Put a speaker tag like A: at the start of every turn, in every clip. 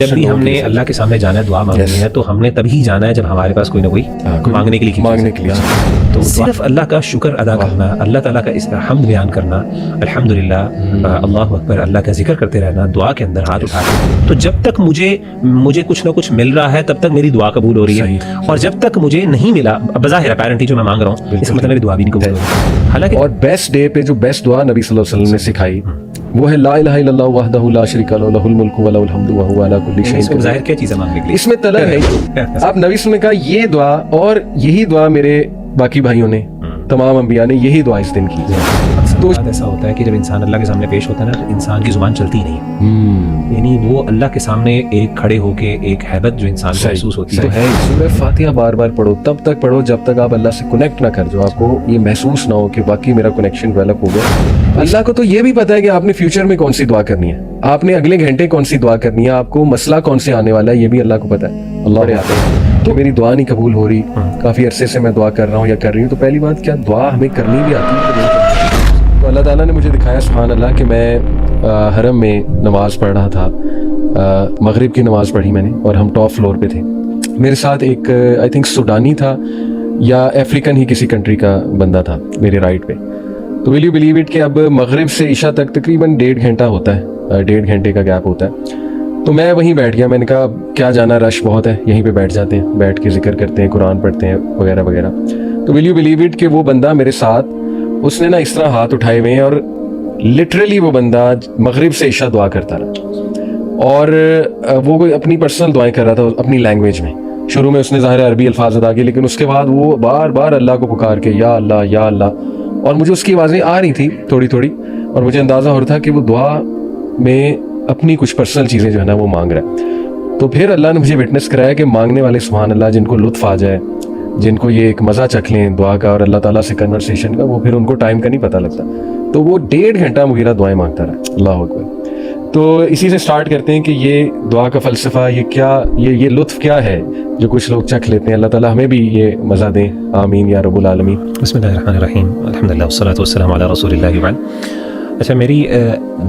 A: جب بھی ہم نے اللہ کے سامنے جانا ہے دعا مانگنی ہے تو ہم نے تبھی جانا ہے جب ہمارے پاس کوئی نہ کوئی مانگنے کے لیے تو صرف اللہ کا شکر ادا کرنا، اللہ تعالیٰ کا حمد بیان کرنا، الحمدللہ، اللہ اکبر، اللہ کا ذکر کرتے رہنا، دعا کے اندر ہاتھ اٹھا کے، تو جب تک مجھے کچھ نہ کچھ مل رہا ہے تب تک میری دعا قبول ہو رہی ہے، اور جب تک مجھے نہیں ملا بظاہر اپیرنٹلی جو میں مانگ رہا ہوں اس کا مطلب میری دعا بھی نہیں قبول ہو رہی۔ حالانکہ
B: اور بیسٹ ڈے پہ جو بیسٹ دعا نبی صلی اللہ علیہ وسلم نے سکھائی وہ ہے لا الہ الا اللہ وحدہ لا شریک لہ لہ الملک و لہ الحمد وہو علی کل شیء قدیر۔
A: ظاہر کیا چیز ہے مانگنے کے لیے،
B: اس میں طلب ہے، آپ نبی صلی اللہ علیہ وسلم نے کہا یہ دعا، اور یہی دعا میرے باقی بھائیوں نے، تمام انبیاء نے یہی دعا اس دن کی۔
A: تو ایسا ہوتا ہے کہ جب انسان اللہ کے سامنے پیش ہوتا ہے نا تو انسان کی زبان چلتی نہیں، یعنی وہ اللہ کے سامنے ایک کھڑے ہو کے ایک ہیبت جو انسان کو محسوس ہوتی ہے۔
B: سورہ فاتحہ بار بار پڑھو، تب تک پڑھو جب تک آپ اللہ سے کنیکٹ نہ کر جو آپ کو یہ محسوس نہ ہو کہ واقعی میرا کنیکشن ڈیولپ ہو گیا۔ اللہ کو تو یہ بھی پتا ہے کہ آپ نے فیوچر میں کون سی دعا کرنی ہے، آپ نے اگلے گھنٹے کون سی دعا کرنی ہے، آپ کو مسئلہ کون سے آنے والا ہے، یہ بھی اللہ کو پتا ہے۔ اللہ نے آتے ہیں تو میری دعا نہیں قبول ہو رہی، کافی عرصے سے میں دعا کر رہا ہوں یا کر رہی ہوں، تو پہلی بات کیا دعا ہمیں کرنی بھی آتی ہے؟ تو اللہ تعالیٰ نے مجھے دکھایا سبحان اللہ کہ میں حرم میں نماز پڑھ رہا تھا، مغرب کی نماز پڑھی میں نے، اور ہم ٹاپ فلور پہ تھے، میرے ساتھ ایک آئی تھنک سوڈانی تھا یا افریقن ہی کسی کنٹری کا بندہ تھا میرے رائٹ پہ۔ تو ول یو بلیو اٹ کہ اب مغرب سے عشاء تک تقریباً 1.5 گھنٹہ ہوتا ہے، 1.5 گھنٹے کا گیپ ہوتا ہے۔ تو میں وہیں بیٹھ گیا، میں نے کہا کیا جانا، رش بہت ہے، یہیں پہ بیٹھ جاتے ہیں، بیٹھ کے ذکر کرتے ہیں، قرآن پڑھتے ہیں وغیرہ وغیرہ۔ تو ول یو بلیو اٹ کہ وہ بندہ میرے ساتھ، اس نے نا اس طرح ہاتھ اٹھائے ہوئے ہیں، اور لٹرلی وہ بندہ مغرب سے عشاء دعا کرتا رہا، اور وہ کوئی اپنی پرسنل دعائیں کر رہا تھا اپنی لینگویج میں۔ شروع میں اس نے ظاہر عربی الفاظ ادا کیے، لیکن اس کے بعد وہ بار بار اللہ کو پکار کے یا اللہ یا اللہ، اور مجھے اس کی آوازیں آ رہی تھی تھوڑی تھوڑی، اور مجھے اندازہ ہو رہا تھا کہ وہ دعا میں اپنی کچھ پرسنل چیزیں جو ہے نا وہ مانگ رہا ہے۔ تو پھر اللہ نے مجھے وٹنس کرایا کہ مانگنے والے سبحان اللہ جن کو لطف آ جائے، جن کو یہ ایک مزہ چکھ لیں دعا کا اور اللہ تعالیٰ سے کنورسیشن کا، وہ پھر ان کو ٹائم کا نہیں پتہ لگتا۔ تو وہ 1.5 گھنٹہ مغیرہ دعائیں مانگتا رہا، اللہ اکبر۔ تو اسی سے سٹارٹ کرتے ہیں کہ یہ دعا کا فلسفہ، یہ کیا، یہ لطف کیا ہے جو کچھ لوگ چکھ لیتے ہیں۔ اللہ تعالیٰ ہمیں بھی یہ مزہ دیں، آمین یا رب العالمین۔
A: بسم اللہ الرحمن الرحیم، الحمدللہ والصلاۃ والسلام علی رسول اللہ وبعد۔ اچھا، میری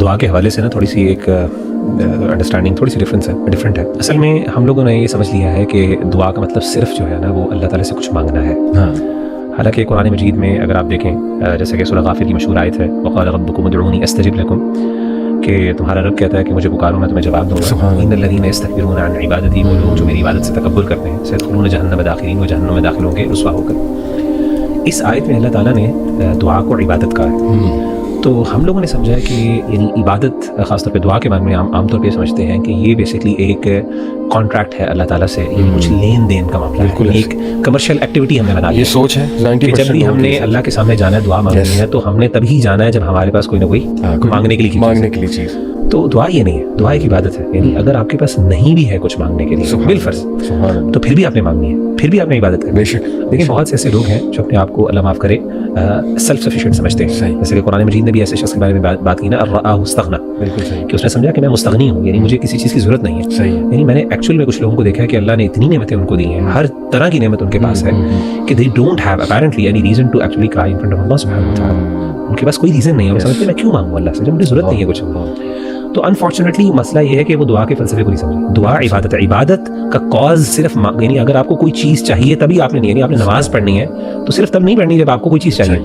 A: دعا کے حوالے سے نا تھوڑی سی ایک انڈرسٹینڈنگ تھوڑی سی ڈفرینٹ ہے۔ اصل میں ہم لوگوں نے یہ سمجھ لیا ہے کہ دعا کا مطلب صرف جو ہے نا وہ اللہ تعالیٰ سے کچھ مانگنا ہے۔ حالانکہ قرآن مجید میں اگر آپ دیکھیں، جیسے کہ سورہ غافر کی مشہور آیت ہے وقال ربکم ادعونی استجب لکم، کہ تمہارا رب کہتا ہے کہ مجھے پکارو میں تمہیں جواب دوں گا۔ ان الذین یستکبرون عن عبادتی، وہ لوگ جو میری عبادت سے تکبر کرتے ہیں، سیدخلون جہنم داخرین، وہ جہنم میں داخل ہوں گے رسوا ہو کر۔ اس آیت میں اللہ تعالیٰ نے دعا کو عبادت کہا ہے۔ تو ہم لوگوں نے سمجھا کہ یعنی عبادت خاص طور پہ دعا کے بارے میں عام طور پہ سمجھتے ہیں کہ یہ بیسکلی ایک کانٹریکٹ ہے اللہ تعالیٰ سے، یعنی کچھ لین دین کا معاملہ ہے، ایک کمرشل ایکٹیویٹی ہم نے بنا لی۔
B: یہ سوچ ہے
A: کہ جب بھی ہم نے اللہ کے سامنے جانا ہے دعا مانگنی ہے تو ہم نے تبھی جانا ہے جب ہمارے پاس کوئی نہ کوئی مانگنے کے لیے چیز۔ تو دعا یہ نہیں ہے، دعا ایک عبادت ہے، یعنی اگر آپ کے پاس نہیں بھی ہے کچھ مانگنے کے لیے بالفرض تو پھر بھی آپ نے مانگنی ہے، پھر بھی آپ نے عبادت کرنی ہے۔ لیکن بہت سے ایسے لوگ ہیں جو اپنے آپ کو اللہ معاف کرے سیلف سفیشینٹ سمجھتے ہیں، جیسے کہ قرآن مجید نے بھی ایسے شخص کے بارے میں بات کی نا، الرآہ استغنی، کہ اس نے سمجھا کہ میں مستغنی ہوں، یعنی مجھے کسی چیز کی ضرورت نہیں ہے۔ یعنی میں نے ایکچوئل میں کچھ لوگوں کو دیکھا ہے کہ اللہ نے اتنی نعمتیں ان کو دی ہیں، ہر طرح کی نعمت ان کے پاس ہے کہ they don't have apparently any reason to actually cry in front of Allah subhanahu wa ta'ala۔ ان کے پاس کوئی ریزن نہیں ہے، وہ سمجھتے میں کیوں مانگوں اللہ سے جب مجھے ضرورت نہیں ہے کچھ۔ تو انفارچونیٹلی مسئلہ یہ ہے کہ وہ دعا کے فلسفے کو نہیں سمجھے۔ دعا عبادت ہے، عبادت کا کاز صرف یعنی اگر آپ کو کوئی چیز چاہیے تبھی آپ نے نہیں، یعنی آپ نے نماز پڑھنی ہے تو صرف تب نہیں پڑھنی جب آپ کو کوئی چیز چاہیے۔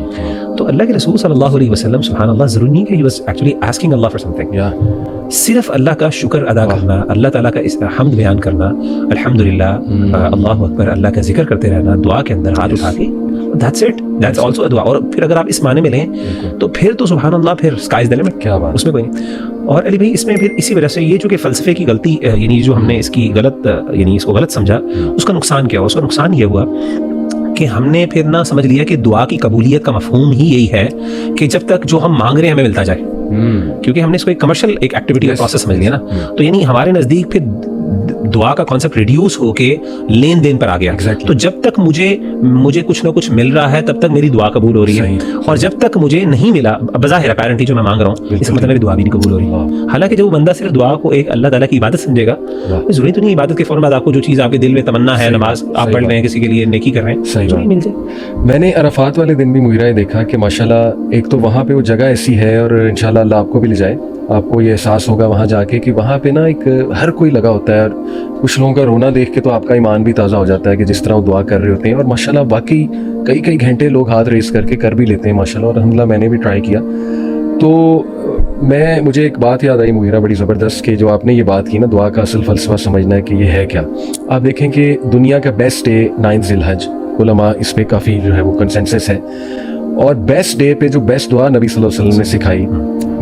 A: تو اللہ کے رسول صلی اللہ علیہ وسلم سبحان اللہ ضروری نہیں کہ he was actually asking Allah for something، صرف اللہ کا شکر ادا کرنا، اللہ تعالیٰ کا حمد بیان کرنا، الحمدللہ، اللہ اکبر، اللہ کا ذکر کرتے رہنا، دعا کے اندر ہاتھ اٹھا کے، that's it، that's also a دعا۔ اور پھر اگر آپ اس معنی میں لیں تو پھر تو سبحان اللہ، پھر sky is the limit، کیا بات، اس میں کوئی نہیں۔ اور علی بھائی اس میں پھر اسی وجہ سے یہ جو کہ فلسفے کی غلطی، یعنی جو ہم نے اس کی غلط، یعنی اس کو غلط سمجھا، اس کا نقصان کیا ہوا؟ اس کا نقصان یہ ہوا کہ ہم نے پھر نہ سمجھ لیا کہ دعا کی قبولیت کا مفہوم ہی یہی ہے کہ جب تک جو ہم مانگ رہے ہیں ہمیں ملتا جائے، کیونکہ ہم نے اس کو ایک کمرشل ایک ایکٹیویٹی کا پروسیس سمجھ لیا نا۔ تو یعنی ہمارے نزدیک پھر دعا کا کانسیپٹ ریڈیوس ہو کے لین دین پر آ گیا۔ تو جب تک مجھے کچھ نہ کچھ مل رہا ہے تب تک میری دعا قبول ہو رہی ہے، اور جب تک مجھے نہیں ملا بظاہر اپیرنٹلی جو میں مانگ رہا ہوں اس کا مطلب میری دعا بھی نہیں قبول ہو رہی۔ حالانکہ جب وہ بندہ صرف دعا کو ایک اللہ تعالیٰ کی عبادت سمجھے گا، ضروری تو نہیں عبادت کے فوراً بعد آپ کو جو چیز آپ کے دل میں تمنا ہے، نماز آپ پڑھ رہے ہیں، کسی کے لیے نیکی کر رہے ہیں، مل جائے۔
B: میں نے عرفات والے دن بھی مغیرہ دیکھا کہ ماشاءاللہ ایک تو وہاں پہ وہ جگہ ایسی ہے، اور انشاءاللہ اللہ آپ کو بھی لے جائے آپ کو یہ احساس ہوگا وہاں جا کے کہ وہاں پہ نا ایک ہر کوئی لگا ہوتا ہے, اور کچھ لوگوں کا رونا دیکھ کے تو آپ کا ایمان بھی تازہ ہو جاتا ہے کہ جس طرح وہ دعا کر رہے ہوتے ہیں, اور ماشاءاللہ واقعی کئی گھنٹے لوگ ہاتھ ریز کر بھی لیتے ہیں ماشاءاللہ, اور الحمدللہ میں نے بھی ٹرائی کیا. تو مجھے ایک بات یاد آئی مغیرہ بڑی زبردست, کہ جو آپ نے یہ بات کی نا دعا کا اصل فلسفہ سمجھنا ہے کہ یہ ہے کیا. آپ دیکھیں کہ دنیا کا بیسٹ ڈے 9 ذی الحج, علماء اس پہ کافی جو ہے وہ کنسنسس ہے, اور بیسٹ ڈے پہ جو بیسٹ دعا نبی صلی اللہ علیہ وسلم نے سکھائی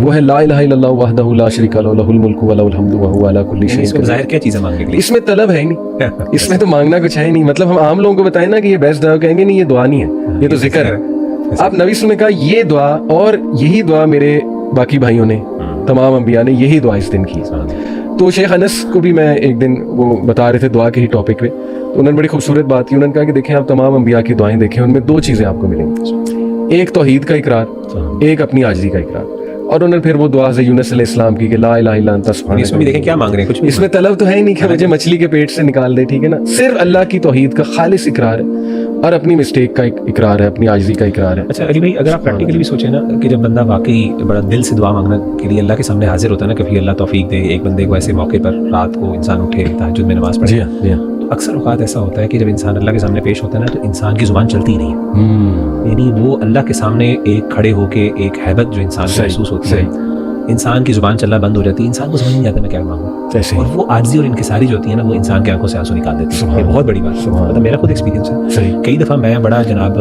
B: وہ ہے لا الہ الا اللہ وحدہ لا شریک لہ لہ الملک و لہ الحمد وہو علی کل شیء قدیر.
A: ظاہر کیا چیزیں مانگنے کے لیے,
B: اس میں طلب ہے ہی نہیں, اس میں تو مانگنا کچھ ہے ہی نہیں. مطلب ہم عام لوگوں کو بتائیں نا کہ یہ بیسٹ دعا, کہیں گے نہیں یہ دعا نہیں ہے, یہ تو ذکر ہے. آپ نبی صلی اللہ علیہ وسلم نے کہا یہ دعا, اور یہی دعا میرے باقی بھائیوں نے, تمام انبیاء نے یہی دعا اس دن کی. تو شیخ انس کو بھی میں ایک دن وہ بتا رہے تھے دعا کے ہی ٹاپک پہ, تو انہوں نے بڑی خوبصورت بات کی. انہوں نے کہا کہ دیکھیں آپ تمام انبیاء کی دعائیں دیکھیں, ان میں 2 چیزیں آپ کو ملیں گی, ایک توحید کا اقرار, ایک اپنی عاجزی کا اقرار. اور انہوں نے پھر وہ دعا یونس علیہ السلام کی کہ لا الہ الا انت سبحانک.
A: اس میں بھی دیکھیں کیا مانگ رہے ہیں, کچھ
B: اس میں طلب تو ہے ہی نہیں کہ مجھے مچھلی کے پیٹ سے نکال دے, ٹھیک ہے نا, صرف اللہ کی توحید کا خالص اقرار ہے, اور اپنی مسٹیک کا اقرار ہے, اپنی عاجزی کا اقرار ہے.
A: اچھا علی بھائی, اگر آپ پریکٹیکلی بھی سوچیں نا کہ جب بندہ واقعی بڑا دل سے دعا مانگنے کے لیے اللہ کے سامنے حاضر ہوتا ہے نا, کبھی اللہ توفیق دے ایک بندے کو ایسے موقع پر رات کو انسان اٹھے تہجد میں نماز پڑھے, تو اکثر اوقات ایسا ہوتا ہے کہ جب انسان اللہ کے سامنے پیش ہوتا ہے نا تو انسان کی زبان چلتی ہی نہیں ہے. یعنی وہ اللہ کے سامنے ایک کھڑے ہو کے ایک ہیبت جو انسان کو محسوس ہوتی ہے, انسان کی زبان چلنا بند ہو جاتی ہے, انسان کو سمجھ نہیں آتا میں کیا مانگوں, اور وہ عاجزی اور انکساری جو ہوتی ہے نا وہ انسان کی آنکھوں سے آنسو نکال دیتی ہے. یہ بہت بڑی بات ہے, مطلب میرا خود ایکسپیرینس ہے. کئی دفعہ میں بڑا جناب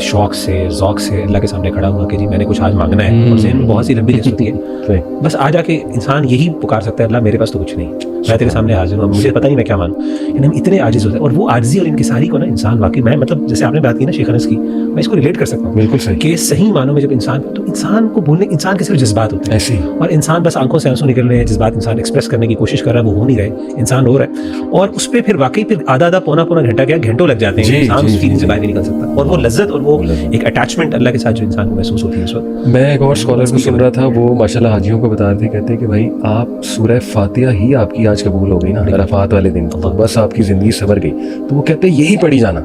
A: شوق سے ذوق سے اللہ کے سامنے کھڑا ہوا کہ جی میں نے کچھ آج مانگنا ہے, اور ذہن میں بہت سی لمبی لسٹ ہوتی ہے, بس آ جا کے انسان یہی پکار سکتا ہے اللہ میرے پاس تو کچھ نہیں, میں تیرے سامنے حاضر ہوں, مجھے پتہ نہیں میں کیا مانوں. یعنی ہم اتنے عاجز ہوتے ہیں, اور وہ عاجزی اور انکساری کو نا انسان واقعی, میں مطلب جیسے آپ نے بات کی نا شیخ انس کی, میں اس کو ریلیٹ کر سکتا ہوں بالکل صحیح, کہ صحیح معنوں میں جب انسان کو بولنے, انسان کے صرف جذبات ہوتے ہیں ایسے, اور انسان بس آنکھوں سے آنسو نکل رہے ہیں, جذبات انسان ایکسپریس کرنے کی کوشش کر رہا ہے وہ ہو نہیں رہے, انسان رو رہا ہے, اور اس پہ پھر واقعی پھر آدھا پونا گھنٹہ کیا گھنٹوں لگ جاتے ہیں, انسان اس فیلنگ سے باہر نہیں نکل سکتا, اور وہ لذت اور وہ ایک اٹیچمنٹ اللہ کے ساتھ جو انسان کو محسوس ہوتی ہے اس وقت.
B: میں ایک اور اسکالر کو سن رہا تھا, وہ ماشاءاللہ حاجیوں کو بتا رہے تھے, کہتے ہیں کہ بھائی آپ سورہ فاتحہ ہی آپ کی آج قبول ہو گئی نا عرفات والے دن, تو بس آپ کی زندگی سنور گئی. تو وہ کہتے ہیں یہی پڑھی جانا,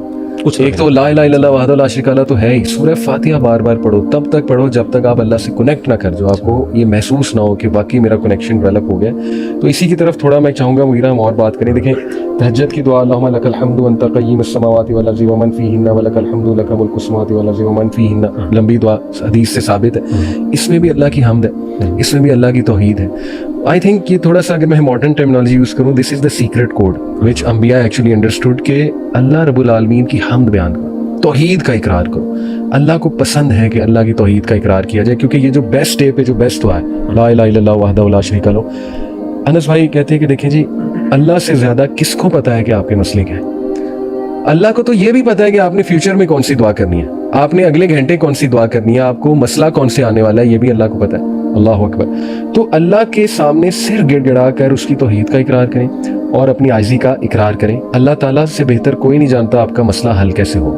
B: ایک تو لا الہ الا اللہ وحدہ لا شریک لہ تو ہے ہی, سورہ فاتحہ بار بار پڑھو, تب تک پڑھو جب تک آپ اللہ سے کنیکٹ نہ کر جو, آپ کو یہ محسوس نہ ہو کہ واقعی میرا کنیکشن ڈیولپ ہو گیا. تو اسی کی طرف تھوڑا میں چاہوں گا مغیرہ ہم اور بات کریں. دیکھیں تہجد کی دعا, اللہم لک الحمد وانت قیم السماوات والارض ومن فیہن ولک الحمد لک ملک السماوات والارض ومن فیہن, لمبی دعا حدیث سے ثابت ہے. اس میں بھی اللہ کی حمد ہے, اس میں بھی اللہ کی توحید ہے. آئی تھنک یہ تھوڑا سا اگر میں ماڈرن ٹرمنالوجی یوز کروں, دس از دا سیکرٹ کوڈ وچ انبیاء ایکچولی انڈرسٹوڈ, کہ اللہ رب العالمین کی حمد بیان کرو, توحید کا اقرار کرو. اللہ کو پسند ہے کہ اللہ کی توحید کا اقرار کیا جائے, کیونکہ یہ جو بیسٹ ڈے پہ جو بیسٹ دعا ہے لا الہ الا اللہ وحدہ لا شریک لہ. انس بھائی کہتے ہیں کہ دیکھیں جی اللہ سے زیادہ کس کو پتا ہے کہ آپ کے مسئلے کیا ہیں؟ اللہ کو تو یہ بھی پتا ہے کہ آپ نے فیوچر میں کون سی دعا کرنی ہے, آپ نے اگلے گھنٹے کون سی دعا کرنی ہے, آپ کو مسئلہ کون سے آنے والا ہے, یہ بھی اللہ کو پتا ہے. اللہ اکبر. تو اللہ کے سامنے سر گڑ گڑا کر اس کی توحید کا اقرار کریں اور اپنی عاجزی کا اقرار کریں. اللہ تعالیٰ سے بہتر کوئی نہیں جانتا آپ کا مسئلہ حل کیسے ہو.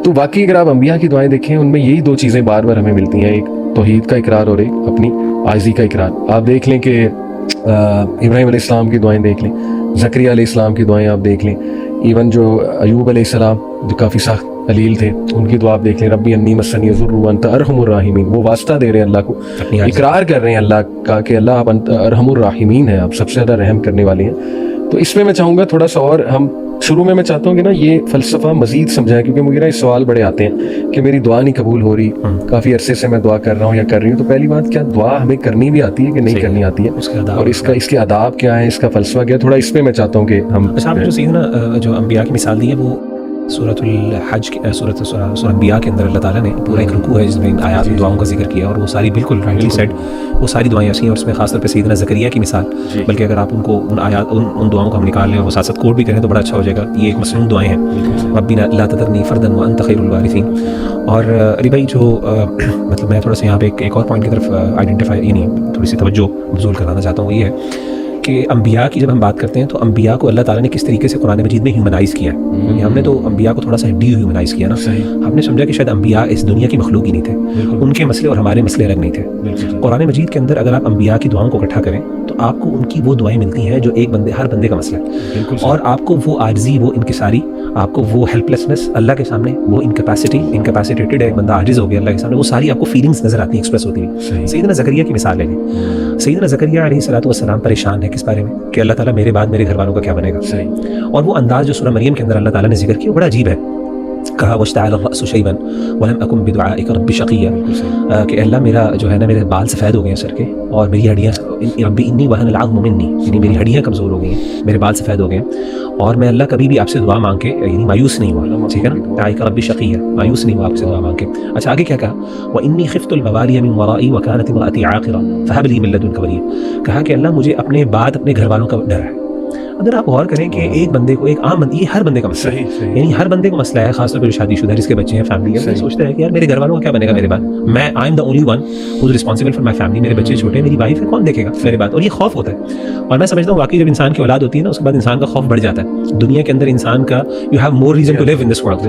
B: تو واقعی اگر آپ انبیاء کی دعائیں دیکھیں, ان میں یہی 2 چیزیں بار بار ہمیں ملتی ہیں, ایک توحید کا اقرار اور ایک اپنی عاجزی کا اقرار. آپ دیکھ لیں کہ ابراہیم علیہ السلام کی دعائیں دیکھ لیں, زکریا علیہ السلام کی دعائیں آپ دیکھ لیں, ایون جو ایوب علیہ السلام جو کافی سخت علیل تھے, ان کی دعا آپ دیکھ لیں, ربی انی مسنی الضر وانت ارحم الراحمین. وہ واسطہ دے رہے ہیں اللہ کو, اقرار کر رہے ہیں اللہ کا کہ اللہ آپ ارحم الراحمین ہیں, آپ سب سے زیادہ رحم کرنے والے ہیں. تو اس میں چاہوں گا تھوڑا سا اور ہم شروع میں چاہتا ہوں کہ نا یہ فلسفہ مزید سمجھائیں, کیونکہ مجھے نا اس سوال بڑے آتے ہیں کہ میری دعا نہیں قبول ہو رہی, کافی عرصے سے میں دعا کر رہا ہوں یا کر رہی ہوں. تو پہلی بات, کیا دعا ہمیں کرنی بھی آتی ہے کہ نہیں کرنی آتی ہے, اور اس کے آداب کیا ہے, اس کا فلسفہ کیا ہے, تھوڑا اس پہ میں چاہتا ہوں کہ ہم.
A: اچھا, آپ نے جو سیدنا جو انبیاء کی مثال دی ہے وہ سورۃ الحج کی سورۃ انبیاء کے اندر اللہ تعالیٰ نے پورا ایک رکوع ہے جس میں آیات دعاؤں کا ذکر کیا, اور وہ ساری بالکل رائٹلی سیٹ, وہ ساری دعائیں ایسی ہیں, اور اس میں خاص طور پہ سیدنا زکریا کی مثال, بلکہ اگر آپ ان کو ان آیات ان دعاؤں کو ہم نکال لیں اور وہ ساتھ کوٹ بھی کریں تو بڑا اچھا ہو جائے گا. یہ ایک مسنون دعائیں ہیں, ربنا لا تذرنی فردا وانت خیر الوارثین. اور علی بھائی جو مطلب میں تھوڑا سا یہاں پہ ایک اور پوائنٹ کی طرف آئیڈینٹیفائی, یعنی تھوڑی سی توجہ مبذول کرانا چاہتا ہوں, وہ یہ ہے کہ انبیاء کی جب ہم بات کرتے ہیں تو انبیاء کو اللہ تعالیٰ نے کس طریقے سے قرآن مجید میں ہیومنائز کیا ہے. ہم نے تو انبیاء کو تھوڑا سا ڈی ہیومنائز کیا نا, ہم نے سمجھا کہ شاید انبیاء اس دنیا کی مخلوق ہی نہیں تھے, ان کے مسئلے اور ہمارے مسئلے الگ نہیں تھے. قرآن مجید کے اندر اگر آپ انبیاء کی دعاؤں کو اکٹھا کریں تو آپ کو ان کی وہ دعائیں ملتی ہیں جو ایک ہر بندے کا مسئلہ ہے, اور آپ کو وہ عاجزی, وہ انکساری, آپ کو وہ ہیلپ لیسنس اللہ کے سامنے, وہ انکیپیسٹیٹیڈ ہے, ایک بندہ عاجز ہو گیا اللہ کے سامنے, وہ ساری آپ کو فیلنگس نظر آتی ہیں ایکسپریس ہوتی ہیں. سیدنا زکریا کی مثال لے لیں, سیدنا زکریا علیہ الصلوۃ والسلام پریشان ہے کس بارے میں کہ اللہ تعالیٰ میرے بعد میرے گھر والوں کا کیا بنے گا. اور وہ انداز جو سورہ مریم کے اندر اللہ تعالیٰ نے ذکر کیا بڑا عجیب ہے. کہا واشتعل الرأس شیبا ولم اکن بدعائک رب شقیا, کہ اللہ میرا جو ہے نا میرے بال سفید ہو گئے ہیں سر کے, اور میری ہڈیاں ربی انی وہن العظم منی, یعنی میری ہڈیاں کمزور ہو گئی ہیں, میرے بال سفید ہو گئے ہیں, اور میں اللہ کبھی بھی آپ سے دعا مانگ کے یعنی مایوس نہیں ہوا. ٹھیک ہے نا, دعائک رب شقیا, مایوس نہیں ہوا آپ سے دعا مانگ کے. اچھا آگے کیا کہا, وانی خفت الموالي من ورائي وكانت امرأتي عاقرا فهب لي من لدنك وليا, کہا کہ اللہ مجھے اپنے بعد اپنے گھر والوں کا ڈر ہے. اگر آپ غور کریں کہ ایک بندے کو, ایک عام بندے, یہ ہر بندے کا مسئلہ ہے, یعنی ہر بندے کو مسئلہ ہے, خاص طور پہ جو شادی شدہ جس کے بچے ہیں, فیملی ہے, وہ سوچتا ہے کہ یار میرے گھر والوں کا کیا بنے گا میرے بعد, میں I am the only one who is responsible for my family, میرے بچے چھوٹے ہیں, میری وائف ہے, کون دیکھے گا میرے بعد, اور یہ خوف ہوتا ہے. اور میں سمجھتا ہوں واقعی جب انسان کی اولاد ہوتی ہے نا, اس کے بعد انسان کا خوف بڑھ جاتا ہے. دنیا کے اندر انسان کا you have more reason to live in this world.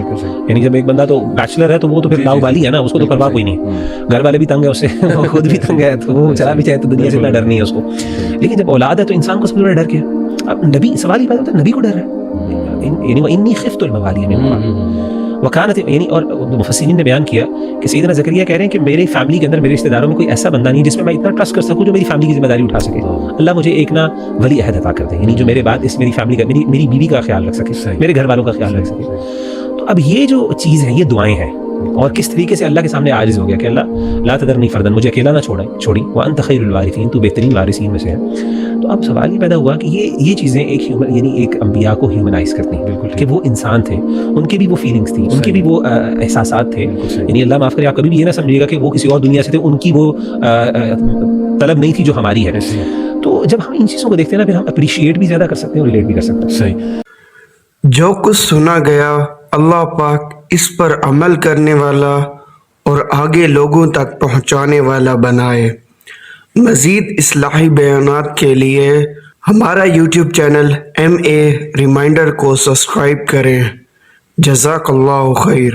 A: یعنی جب ایک بندہ تو بیچلر ہے تو وہ تو پھر لاؤ بالی ہے نا, اس کو تو پرواہ کوئی نہیں, گھر والے بھی تنگ ہے اس سے, خود بھی تنگ ہے, تو وہ چلا بھی چاہے تو دنیا سے اتنا ڈر نہیں ہے اس کو. لیکن جب اولاد ہے تو انسان کو سب سے بڑا ڈر کیا ہے؟ اب نبی, سوال ہی پیدا ہوتا ہے نبی کو ڈر ہے, یعنی انی خفت الموالي من ورائي وکانت, یعنی اور مفسرین نے بیان کیا کہ سیدنا زکریا کہہ رہے ہیں کہ میری فیملی کے اندر, میرے رشتہ داروں میں کوئی ایسا بندہ نہیں جس میں میں اتنا ٹرسٹ کر سکوں جو میری فیملی کی ذمہ داری اٹھا سکے. اللہ مجھے ایک نا ولی عہد عطا کر دے, یعنی جو میرے بعد اس میری فیملی کا, میری بیوی کا خیال رکھ سکے, میرے گھر والوں کا خیال رکھ سکے. تو اب یہ جو چیز ہے, یہ دعائیں ہیں, اور کس طریقے سے اللہ کے سامنے عاجز ہو گیا کہ اللہ لا تذرنی فردا, مجھے اکیلا نہ چھوڑی, وانت خیر الوارثین, تو بہترین وارثین میں سے ہے. تو اب سوال یہ پیدا ہوا کہ یہ چیزیں ایک ہیومن, یعنی ایک انبیاء کو ہیومنائز کرتی ہیں, بالکل کہ وہ انسان تھے, ان کے بھی وہ فیلنگس تھیں, ان کے بھی وہ احساسات تھے. یعنی اللہ معاف کرے, آپ کبھی بھی یہ نہ سمجھیے گا کہ وہ کسی اور دنیا سے تھے, ان کی وہ طلب نہیں تھی جو ہماری ہے. تو جب ہم ان چیزوں کو دیکھتے ہیں نا, پھر ہم اپریشیٹ بھی زیادہ کر سکتے ہیں اور ریلیٹ بھی کر سکتے ہیں.
B: صحیح.
C: جو کچھ سنا گیا اللہ پاک اس پر عمل کرنے والا اور آگے لوگوں تک پہنچانے والا بنائے. مزید اصلاحی بیانات کے لیے ہمارا یوٹیوب چینل MA ریمائنڈر کو سبسکرائب کریں. جزاک اللہ خیر.